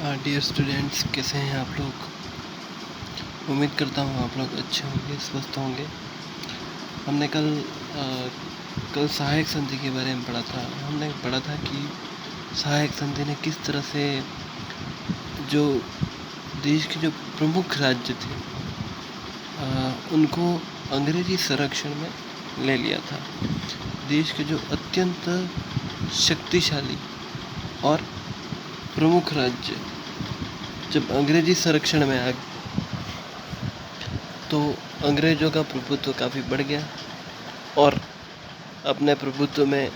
Dear students, कैसे हैं आप लोग। उम्मीद करता हूँ आप लोग अच्छे होंगे, स्वस्थ होंगे। हमने कल सहायक संधि के बारे में पढ़ा था। हमने पढ़ा था कि सहायक संधि ने किस तरह से जो देश के जो प्रमुख राज्य थे उनको अंग्रेजी संरक्षण में ले लिया था। देश के जो अत्यंत शक्तिशाली और प्रमुख राज्य जब अंग्रेजी संरक्षण में आ गए तो अंग्रेज़ों का प्रभुत्व काफ़ी बढ़ गया और अपने प्रभुत्व में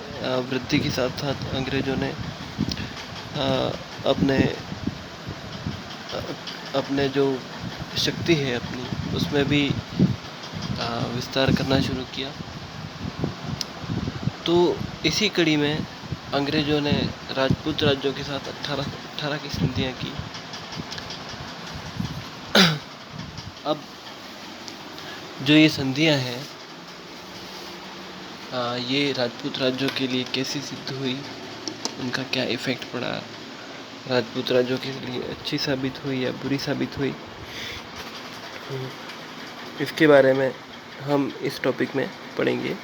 वृद्धि के साथ साथ अंग्रेज़ों ने अपने जो शक्ति है अपनी उसमें भी विस्तार करना शुरू किया। तो इसी कड़ी में अंग्रेज़ों ने राजपूत राज्यों के साथ 18 की संधियाँ की। अब जो ये संधियाँ हैं ये राजपूत राज्यों के लिए कैसी सिद्ध हुई, उनका क्या इफ़ेक्ट पड़ा, राजपूत राज्यों के लिए अच्छी साबित हुई या बुरी साबित हुई, इसके बारे में हम इस टॉपिक में पढ़ेंगे।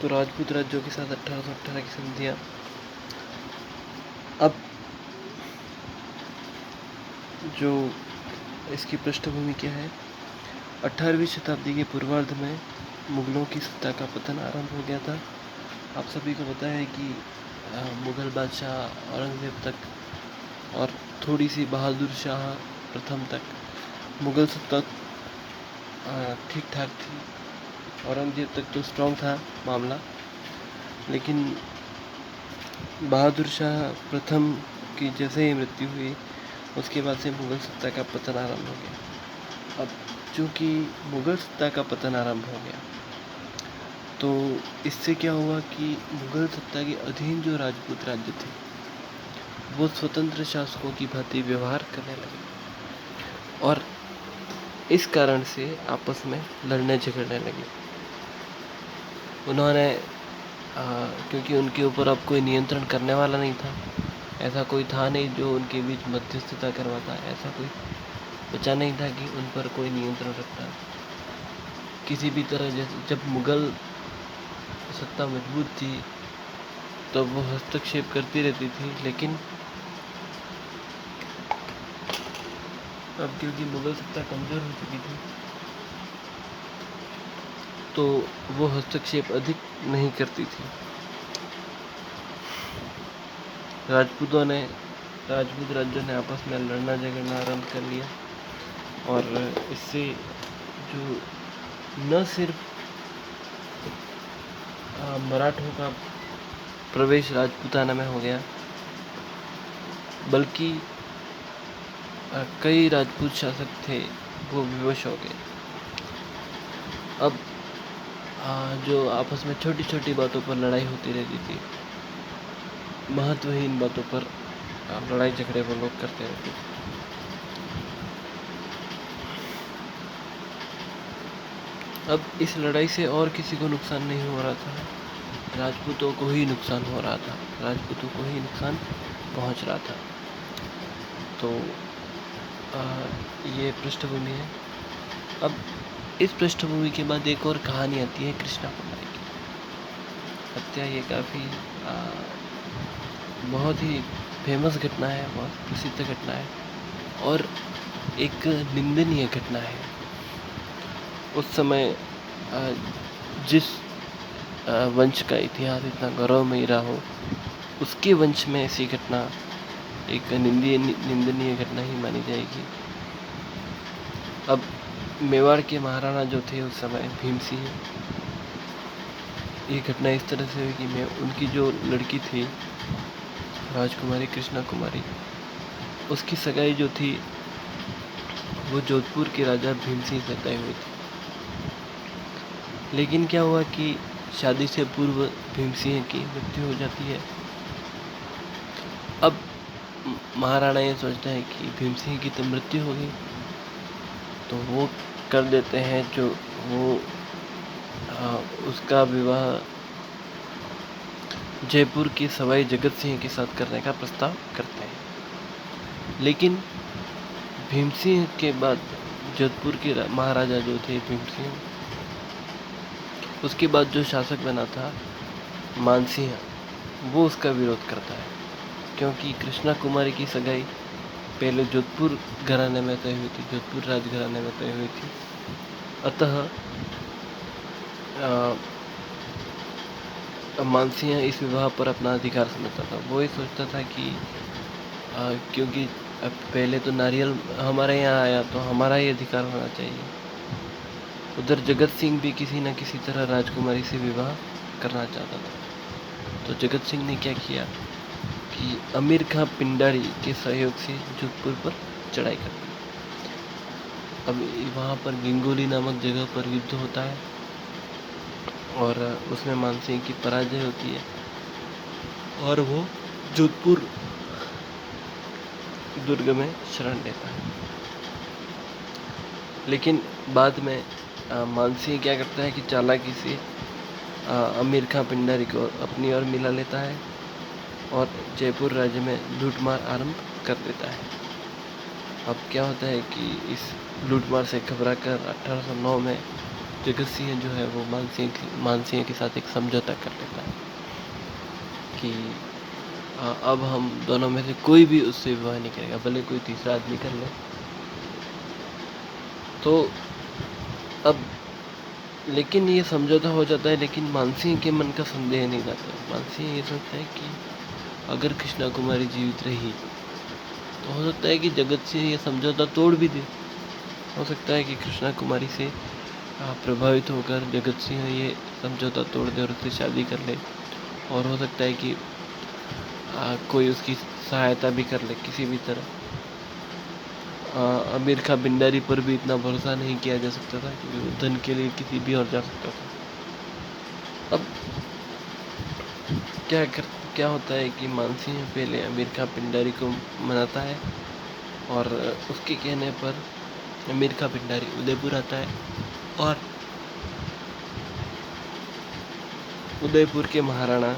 तो राजपूत राज्यों के साथ 1818 की संधियाँ। अब जो इसकी पृष्ठभूमि क्या है, 18वीं शताब्दी के पूर्वार्ध में मुग़लों की सत्ता का पतन आरंभ हो गया था। आप सभी को पता है कि मुग़ल बादशाह औरंगज़ेब तक और थोड़ी सी बहादुर शाह प्रथम तक मुग़ल सत्ता ठीक ठाक थी। औरंगज़ेब तक तो स्ट्रॉन्ग था मामला, लेकिन बहादुर शाह प्रथम की जैसे ही मृत्यु हुई उसके बाद से मुग़ल सत्ता का पतन आरंभ हो गया। अब चूँकि मुग़ल सत्ता का पतन आरंभ हो गया तो इससे क्या हुआ कि मुग़ल सत्ता के अधीन जो राजपूत राज्य थे वो स्वतंत्र शासकों की भांति व्यवहार करने लगे और इस कारण से आपस में लड़ने झगड़ने लगे। उन्होंने क्योंकि उनके ऊपर अब कोई नियंत्रण करने वाला नहीं था, ऐसा कोई था नहीं जो उनके बीच मध्यस्थता करवाता, ऐसा कोई बचा नहीं था कि उन पर कोई नियंत्रण रखता। किसी भी तरह जैसे जब मुग़ल सत्ता मजबूत थी तो वो हस्तक्षेप करती रहती थी, लेकिन अब क्योंकि मुग़ल सत्ता कमज़ोर हो चुकी थी तो वो हस्तक्षेप अधिक नहीं करती थी। राजपूत राज्यों ने आपस में लड़ना झगड़ना आरंभ कर लिया और इससे जो न सिर्फ मराठों का प्रवेश राजपूताना में हो गया बल्कि कई राजपूत शासक थे वो विवश हो गए। अब जो आपस में छोटी छोटी बातों पर लड़ाई होती रहती थी, महत्वहीन बातों पर लड़ाई झगड़े वो लोग करते रहते थे। अब इस लड़ाई से और किसी को नुकसान नहीं हो रहा था, राजपूतों को ही नुकसान हो रहा था, राजपूतों को ही नुकसान पहुंच रहा था। तो ये पृष्ठभूमि है। अब इस पृष्ठभूमि के बाद एक और कहानी आती है कृष्णा कुमारी की हत्या। ये काफ़ी बहुत ही फेमस घटना है, बहुत प्रसिद्ध घटना है और एक निंदनीय घटना है। उस समय जिस वंश का इतिहास इतना गौरवमयी रहा हो उसके वंश में ऐसी घटना एक निंदनीय घटना ही मानी जाएगी। अब मेवाड़ के महाराणा जो थे उस समय भीम सिंह, ये घटना इस तरह से हुई कि उनकी जो लड़की थी राजकुमारी कृष्णा कुमारी, उसकी सगाई जो थी वो जोधपुर के राजा भीम सिंह से तय हुई थी। लेकिन क्या हुआ कि शादी से पूर्व भीम सिंह की मृत्यु हो जाती है। अब महाराणा ये सोचता है कि भीम सिंह की तो मृत्यु हो गई तो वो कर देते हैं जो वो उसका विवाह जयपुर के सवाई जगत सिंह के साथ करने का प्रस्ताव करते हैं। लेकिन भीम सिंह के बाद जोधपुर के महाराजा जो थे भीम सिंह, उसके बाद जो शासक बना था मानसिंह, वो उसका विरोध करता है, क्योंकि कृष्णा कुमारी की सगाई पहले जोधपुर घराने में तय हुई थी, जोधपुर राजघराने में तय हुई थी। अतः मानसिंह इस विवाह पर अपना अधिकार समझता था। वो ये सोचता था कि क्योंकि अब पहले तो नारियल हमारे यहाँ आया तो हमारा ही अधिकार होना चाहिए। उधर जगत सिंह भी किसी न किसी तरह राजकुमारी से विवाह करना चाहता था। तो जगत सिंह ने क्या किया कि अमीर खां पिंडारी के सहयोग से जोधपुर पर चढ़ाई कर दी। अब वहाँ पर गिंगोली नामक जगह पर युद्ध होता है और उसमें मानसिंह की पराजय होती है और वो जोधपुर दुर्ग में शरण लेता है। लेकिन बाद में मानसिंह क्या करता है कि चालाकी से अमीर खां पिंडारी को अपनी ओर मिला लेता है और जयपुर राज्य में लूटमार आरंभ कर देता है। अब क्या होता है कि इस लूटमार से घबराकर 1809 में जगत सिंह जो है वो मानसिंह के साथ एक समझौता कर लेता है कि अब हम दोनों में से कोई भी उससे विवाह नहीं करेगा, भले कोई तीसरा आदमी कर ले। तो अब लेकिन ये समझौता हो जाता है, लेकिन मानसिंह के मन का संदेह नहीं जाता। मानसिंह ये सोचता है कि अगर कृष्णा कुमारी जीवित रही तो हो सकता है कि जगत सिंह ये समझौता तोड़ भी दे। हो सकता है कि कृष्णा कुमारी से प्रभावित होकर जगत सिंह ये समझौता तोड़ दे और उससे शादी कर ले, और हो सकता है कि कोई उसकी सहायता भी कर ले किसी भी तरह। अमीर खां पिंडारी पर भी इतना भरोसा नहीं किया जा सकता था क्योंकि वो धन के लिए किसी भी और जा सकता था। अब क्या होता है कि मानसिंह पहले अमीर खां पिंडारी को मनाता है और उसके कहने पर अमीर खां पिंडारी उदयपुर आता है और उदयपुर के महाराणा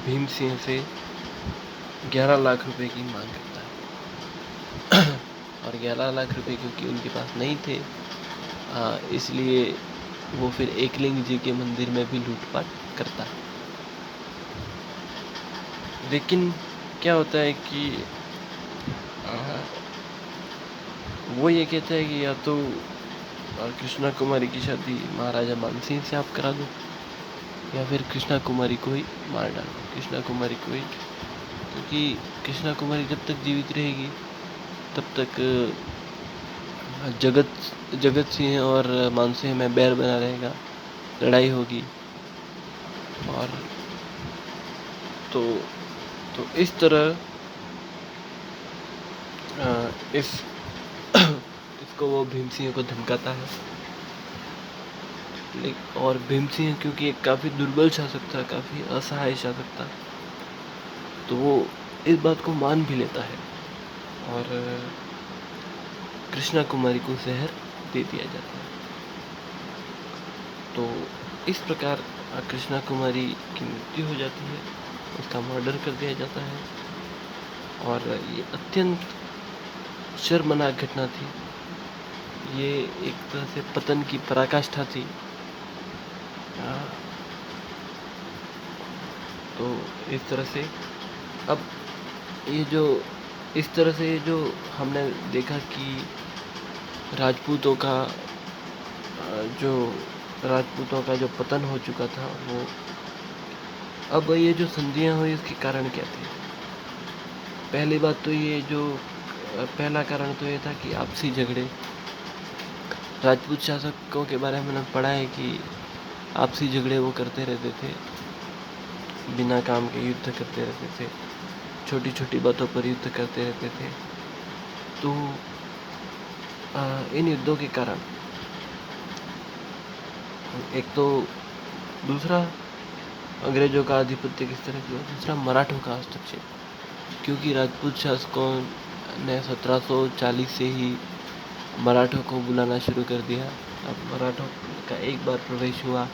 भीम सिंह से 11 लाख रुपए की मांग करता है और 11 लाख रुपए क्योंकि उनके पास नहीं थे, इसलिए वो फिर एकलिंग जी के मंदिर में भी लूटपाट करता है। लेकिन क्या होता है कि वो ये कहता है कि या तो कृष्णा कुमारी की शादी महाराजा मानसिंह से आप करा दो या फिर कृष्णा कुमारी को ही मार डालो, कृष्णा कुमारी को ही, क्योंकि कृष्णा कुमारी जब तक जीवित रहेगी तब तक जगत सिंह और मानसिंह में बैर बना रहेगा, लड़ाई होगी। और तो इस तरह इसको वो भीम सिंह को धमकाता है। और भीम सिंह क्योंकि एक काफ़ी दुर्बल शासक था, काफ़ी असहाय शासक था, तो वो इस बात को मान भी लेता है और कृष्णा कुमारी को जहर दे दिया जाता है। तो इस प्रकार कृष्णा कुमारी की मृत्यु हो जाती है, उसका मर्डर कर दिया जाता है और ये अत्यंत शर्मनाक घटना थी। ये एक तरह से पतन की पराकाष्ठा थी। तो इस तरह से अब इस तरह से जो हमने देखा कि राजपूतों का जो पतन हो चुका था, वो अब ये जो संधियाँ हुई उसके कारण क्या थे। पहली बात तो पहला कारण तो ये था कि आपसी झगड़े। राजपूत शासकों के बारे में मैंने पढ़ा है कि आपसी झगड़े वो करते रहते थे, बिना काम के युद्ध करते रहते थे, छोटी छोटी बातों पर युद्ध करते रहते थे। तो इन युद्धों के कारण एक तो दूसरा अंग्रेजों का आधिपत्य किस तरह हुआ, दूसरा मराठों का हस्तक्षेप, क्योंकि राजपूत शासकों ने 1740 से ही मराठों को बुलाना शुरू कर दिया अब मराठों का एक बार प्रवेश हुआ,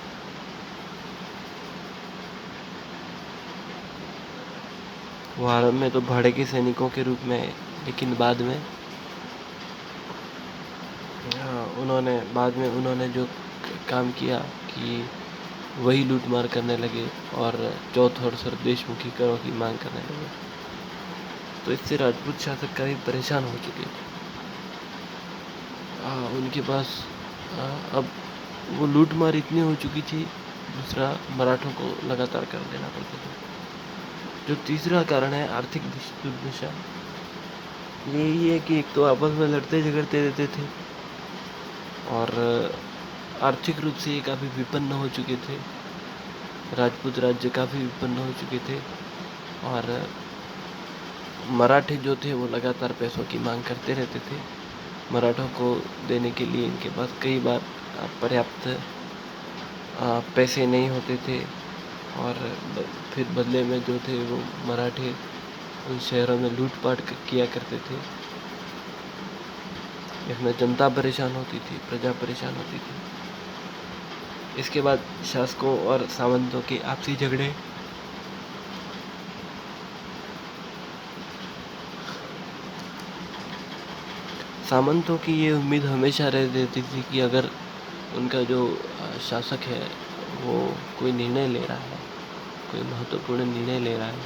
वो आरंभ में तो भाड़े के सैनिकों के रूप में, लेकिन बाद में उन्होंने जो काम किया कि वही लूट मार करने लगे और चौथ और सर्वदेशमुखी करों की मांग करने लगे। तो इससे राजपूत शासक काफ़ी परेशान हो चुके थे। उनके पास अब वो लूट मार इतनी हो चुकी थी, दूसरा मराठों को लगातार कर देना पड़ता था। जो तीसरा कारण है आर्थिक दुर्दशा, यही है कि एक तो आपस में लड़ते झगड़ते रहते थे और आर्थिक रूप से ये काफ़ी विपन्न हो चुके थे। राजपूत राज्य काफ़ी विपन्न हो चुके थे और मराठे जो थे वो लगातार पैसों की मांग करते रहते थे। मराठों को देने के लिए इनके पास कई बार पर्याप्त पैसे नहीं होते थे और फिर बदले में जो थे वो मराठे उन शहरों में लूटपाट किया करते थे। इसमें जनता परेशान होती थी, प्रजा परेशान होती थी। इसके बाद शासकों और सामंतों के आपसी झगड़े, सामंतों की ये उम्मीद हमेशा रहती थी कि अगर उनका जो शासक है वो कोई निर्णय ले रहा है, कोई महत्वपूर्ण निर्णय ले रहा है,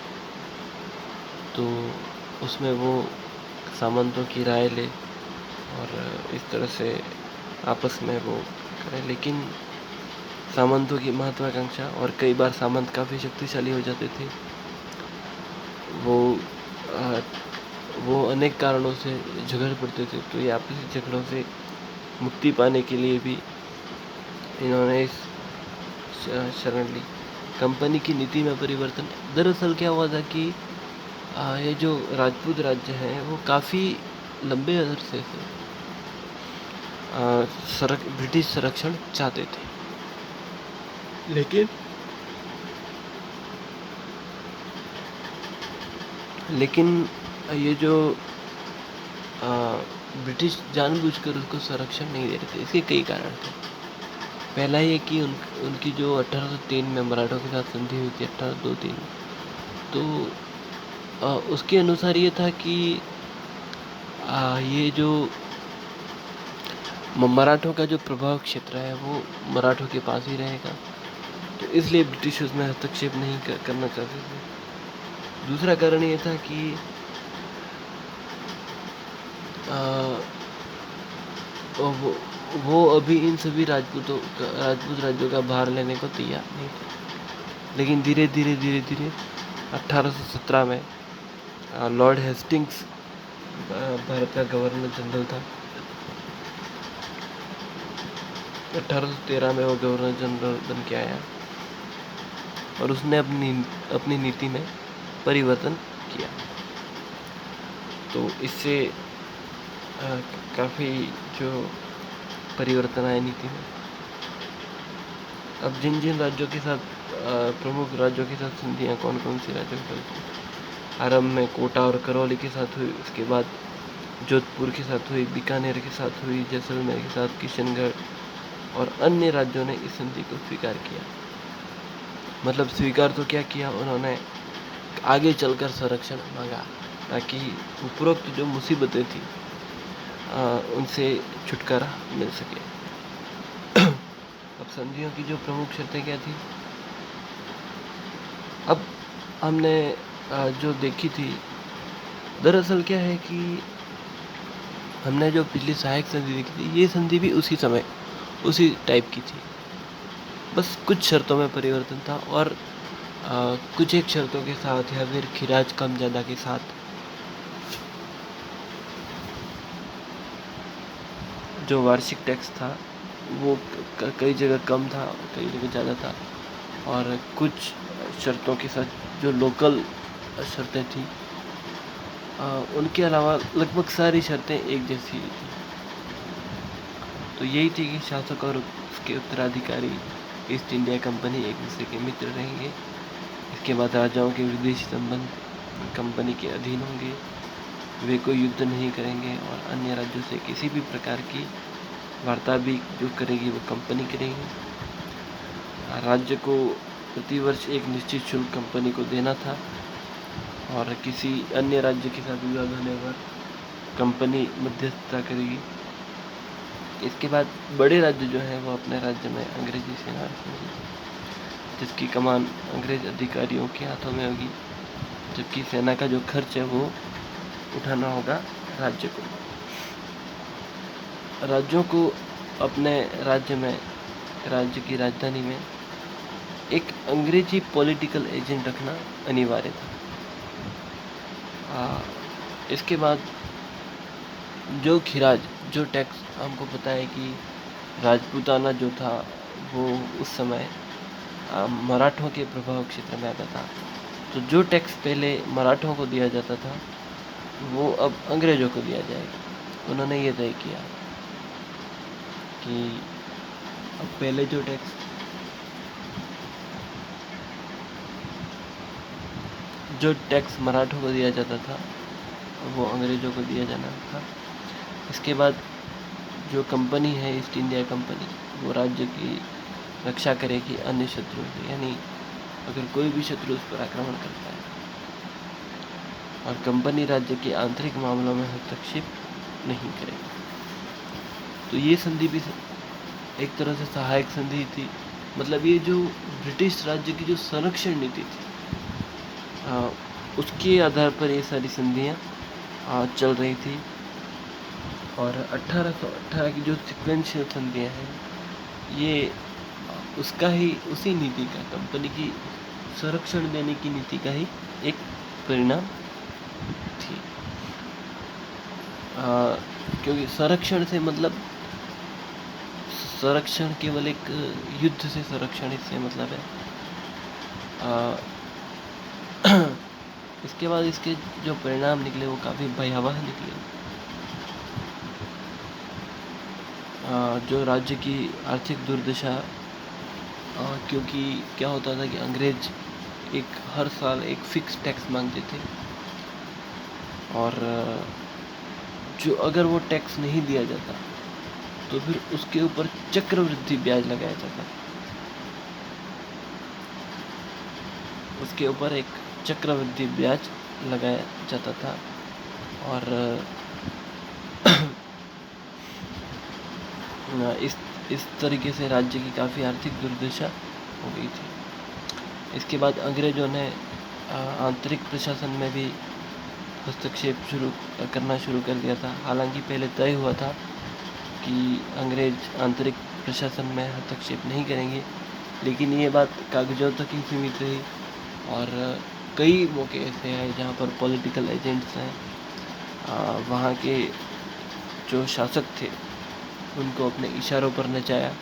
तो उसमें वो सामंतों की राय ले और इस तरह से आपस में वो करें। लेकिन सामंतों की महत्वाकांक्षा, और कई बार सामंत काफ़ी शक्तिशाली हो जाते थे, वो अनेक कारणों से झगड़ पड़ते थे। तो ये आपसी झगड़ों से मुक्ति पाने के लिए भी इन्होंने इस शरण ली। कंपनी की नीति में परिवर्तन, दरअसल क्या हुआ था कि ये जो राजपूत राज्य है वो काफ़ी लंबे अरसे से ब्रिटिश संरक्षण चाहते थे, लेकिन ये जो ब्रिटिश जानबूझकर उसको संरक्षण नहीं दे रहे थे। इसके कई कारण थे। पहला ये कि उनकी जो 1803 में मराठों के साथ संधि हुई थी, 1823 में, तो उसके अनुसार ये था कि ये जो मराठों का जो प्रभाव क्षेत्र है वो मराठों के पास ही रहेगा, तो इसलिए ब्रिटिश उसमें हस्तक्षेप नहीं करना चाहते थे। दूसरा कारण ये था कि वो अभी इन सभी राजपूत राज्यों का भार लेने को तैयार नहीं थे। लेकिन धीरे धीरे 1817 में लॉर्ड हेस्टिंग्स भारत का गवर्नर जनरल था। 1813 में वो गवर्नर जनरल बन के आया और उसने अपनी नीति में परिवर्तन किया। तो इससे काफ़ी जो परिवर्तन आए नीति में। अब जिन राज्यों के साथ प्रमुख राज्यों के साथ संधियाँ कौन सी राज्यों के साथ, आरंभ में कोटा और करौली के साथ हुई, उसके बाद जोधपुर के साथ हुई, बीकानेर के साथ हुई, जैसलमेर के साथ, किशनगढ़ और अन्य राज्यों ने इस संधि को स्वीकार किया। मतलब स्वीकार तो क्या किया, उन्होंने आगे चलकर संरक्षण मांगा ताकि उपरोक्त जो मुसीबतें थी उनसे छुटकारा मिल सके। अब संधियों की जो प्रमुख शर्तें क्या थी, अब हमने जो देखी थी, दरअसल क्या है कि हमने जो पिछली सहायक संधि देखी थी, ये संधि भी उसी टाइप की थी, बस कुछ शर्तों में परिवर्तन था और कुछ एक शर्तों के साथ या फिर खिराज कम ज़्यादा के साथ जो वार्षिक टैक्स था वो कई जगह कम था, कई जगह ज़्यादा था, और कुछ शर्तों के साथ जो लोकल शर्तें थी उनके अलावा लगभग सारी शर्तें एक जैसी थी। तो यही थी कि शासक और उसके उत्तराधिकारी ईस्ट इंडिया कंपनी एक दूसरे के मित्र रहेंगे। इसके बाद राजाओं के विदेशी संबंध कंपनी के अधीन होंगे, वे कोई युद्ध नहीं करेंगे और अन्य राज्यों से किसी भी प्रकार की वार्ता भी जो करेगी वो कंपनी करेगी। राज्य को प्रतिवर्ष एक निश्चित शुल्क कंपनी को देना था और किसी अन्य राज्य के साथ विवाद होने पर कंपनी मध्यस्थता करेगी। इसके बाद बड़े राज्य जो हैं वो अपने राज्य में अंग्रेजी सेना रखेंगे, जिसकी कमान अंग्रेज अधिकारियों के हाथों में होगी, जबकि सेना का जो खर्च है वो उठाना होगा राज्य को। राज्यों को अपने राज्य की राजधानी में एक अंग्रेजी पॉलिटिकल एजेंट रखना अनिवार्य था। इसके बाद जो खिराज, जो टैक्स, हमको पता है कि राजपूताना जो था वो उस समय मराठों के प्रभाव क्षेत्र में आता था। तो जो टैक्स पहले मराठों को दिया जाता था वो अब अंग्रेज़ों को दिया जाएगा। उन्होंने ये तय किया कि अब पहले जो टैक्स मराठों को दिया जाता था वो अंग्रेज़ों को दिया जाना था। इसके बाद जो कंपनी है, ईस्ट इंडिया कंपनी, वो राज्य की रक्षा करेगी अन्य शत्रुओं से, यानी अगर कोई भी शत्रु उस पर आक्रमण करता है। और कंपनी राज्य के आंतरिक मामलों में हस्तक्षेप नहीं करेगी। तो ये संधि भी एक तरह से सहायक संधि थी। मतलब ये जो ब्रिटिश राज्य की जो संरक्षण नीति थी उसके आधार पर ये सारी संधियाँ चल रही थी। और 1818 की जो सिक्वेंशियल संधियाँ हैं ये उसी नीति का, कंपनी की संरक्षण देने की नीति का ही एक परिणाम थी। क्योंकि संरक्षण से मतलब संरक्षण केवल एक युद्ध से संरक्षण, इससे मतलब है। इसके बाद इसके जो परिणाम निकले वो काफ़ी भयावह निकले। जो राज्य की आर्थिक दुर्दशा, क्योंकि क्या होता था कि अंग्रेज हर साल एक फिक्स टैक्स मांगते थे और जो अगर वो टैक्स नहीं दिया जाता तो फिर उसके ऊपर चक्रवृद्धि ब्याज लगाया जाता। उसके ऊपर एक चक्रवृद्धि ब्याज लगाया जाता था और इस तरीके से राज्य की काफ़ी आर्थिक दुर्दशा हो गई थी। इसके बाद अंग्रेज़ों ने आंतरिक प्रशासन में भी हस्तक्षेप करना शुरू कर दिया था। हालांकि पहले तय हुआ था कि अंग्रेज आंतरिक प्रशासन में हस्तक्षेप नहीं करेंगे, लेकिन ये बात कागजों तक ही सीमित रही और कई मौके ऐसे हैं जहाँ पर पॉलिटिकल एजेंट्स हैं, वहाँ के जो शासक थे उनको अपने इशारों पर नचाया।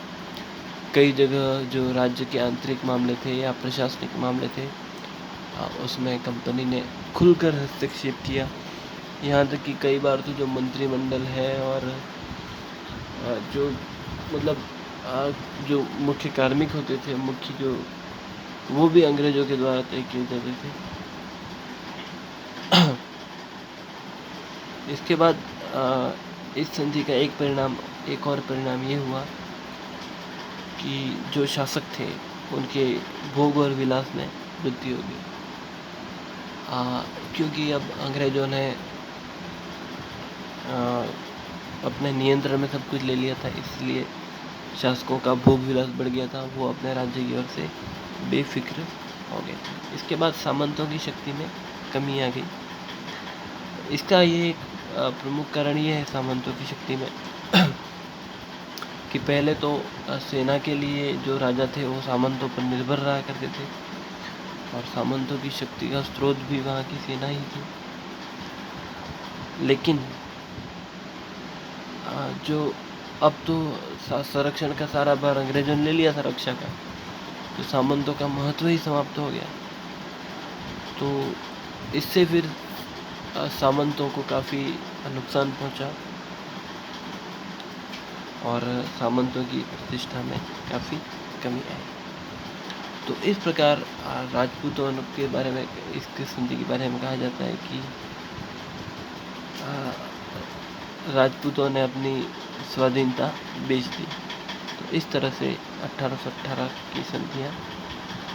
कई जगह जो राज्य के आंतरिक मामले थे या प्रशासनिक मामले थे उसमें कंपनी ने खुलकर हस्तक्षेप किया। यहाँ तक कि कई बार तो जो मंत्रिमंडल है और जो मतलब जो मुख्य कार्मिक होते थे, वो भी अंग्रेज़ों के द्वारा तय किए जाते थे। इसके बाद इस संधि का एक और परिणाम ये हुआ कि जो शासक थे उनके भोग और विलास में वृद्धि हो गई। क्योंकि अब अंग्रेज़ों ने अपने नियंत्रण में सब कुछ ले लिया था, इसलिए शासकों का भोग विलास बढ़ गया था। वो अपने राज्य की ओर से बेफिक्र हो गए थे। इसके बाद सामंतों की शक्ति में कमी आ गई। इसका ये एक प्रमुख कारण ये है सामंतों की शक्ति में कि पहले तो सेना के लिए जो राजा थे वो सामंतों पर निर्भर रहा करते थे और सामंतों की शक्ति का स्रोत भी वहाँ की सेना ही थी। लेकिन जो अब तो संरक्षण का सारा भार अंग्रेजों ने ले लिया था, रक्षा का, तो सामंतों का महत्व ही समाप्त हो गया। तो इससे फिर सामंतों को काफ़ी नुकसान पहुंचा और सामंतों की प्रतिष्ठा में काफ़ी कमी आई। तो इस प्रकार राजपूतों के बारे में, इसके संधि के बारे में कहा जाता है कि राजपूतों ने अपनी स्वाधीनता बेच दी। तो इस तरह से 1818 की संधियाँ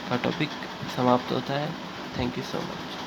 का टॉपिक समाप्त होता है। Thank you so much.